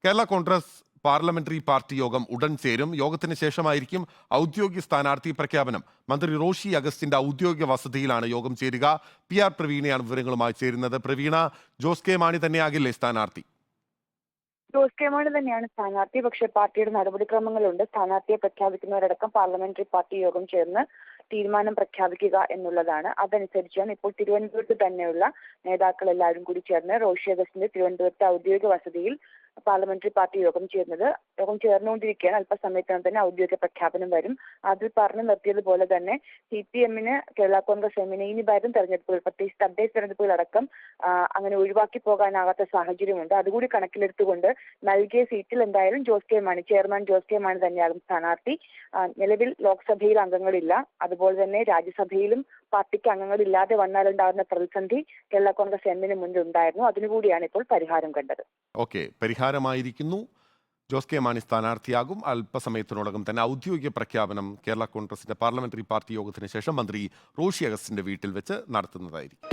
Kerala Congress parliamentary party യോഗം ഉടൻ ചേരും. യോഗത്തിന് ശേഷമായിരിക്കും ഔദ്യോഗിക സ്ഥാനാർത്ഥി പ്രഖ്യാപനം. മന്ത്രി റോഷി അഗസ്റ്റിന്റെ ഔദ്യോഗിക വസതിയിലാണ് യോഗം ചേരുക. PR പ്രവീണയാണ് വിവരങ്ങളുമായി ചേരുന്നത്. പ്രവീണ, ജോസ് കെ മാണി തന്നെയാകില്ലേ സ്ഥാനാർത്ഥി? ജോസ് കെ മാണി തന്നെയാണ് സ്ഥാനാർത്ഥി. പക്ഷേ പാർട്ടിയുടെ നടപടിക്രമങ്ങളുണ്ട്. സ്ഥാനാർത്ഥിയെ പ്രഖ്യാപിക്കുന്നവരടക്കം പാർലമെന്ററി പാർട്ടി യോഗം ചേർന്ന് തീരുമാനം പ്രഖ്യാപിക്കുക എന്നുള്ളതാണ്. അതനുസരിച്ചാണ് ഇപ്പോൾ തിരുവനന്തപുരത്ത് തന്നെയുള്ള നേതാക്കൾ എല്ലാവരും കൂടി ചേർന്ന് റോഷി അഗസ്റ്റിന്റെ തിരുവനന്തപുരത്തെ ഔദ്യോഗിക വസതിയിൽ പാർലമെന്ററി പാർട്ടി യോഗം ചേർന്നുകൊണ്ടിരിക്കുകയാണ്. അല്പസമയത്തിനകം തന്നെ ഔദ്യോഗിക പ്രഖ്യാപനം വരും. അതിൽ പറഞ്ഞു നിർത്തിയതുപോലെ തന്നെ CPM-ന് കേരള കോൺഗ്രസ് എമ്മിന് ഇനി വരും തെരഞ്ഞെടുപ്പുകൾ, പ്രത്യേകിച്ച് തദ്ദേശ തെരഞ്ഞെടുപ്പുകളടക്കം അങ്ങനെ ഒഴിവാക്കി പോകാനാകാത്ത സാഹചര്യമുണ്ട്. അതുകൂടി കണക്കിലെടുത്തുകൊണ്ട് നൽകിയ സീറ്റിൽ എന്തായാലും ചെയർമാൻ ജോസ് കെ മാണി തന്നെയാകും സ്ഥാനാർത്ഥി. നിലവിൽ ലോക്സഭയിൽ അംഗങ്ങളില്ല. അതുപോലെ തന്നെ രാജ്യസഭയിലും പാർട്ടിക്ക് അംഗങ്ങളില്ലാതെ വന്നാലുണ്ടാകുന്ന പ്രതിസന്ധി കേരള കോൺഗ്രസ് എമ്മിന് മുന്നിൽ ഉണ്ടായിരുന്നു. അതിനുകൂടിയാണ് ഇപ്പോൾ പരിഹാരം കണ്ടത്. ഓക്കെ, പരിഹാരമായിരിക്കുന്നു. ജോസ് കെ മാണി സ്ഥാനാർത്ഥിയാകും. അല്പസമയത്തിനോടകം തന്നെ ഔദ്യോഗിക പ്രഖ്യാപനം കേരള കോൺഗ്രസിന്റെ പാർലമെന്ററി പാർട്ടി യോഗത്തിന് ശേഷം മന്ത്രി റോഷി അഗസ്റ്റിന്റെ വീട്ടിൽ വെച്ച് നടത്തുന്നതായിരിക്കും.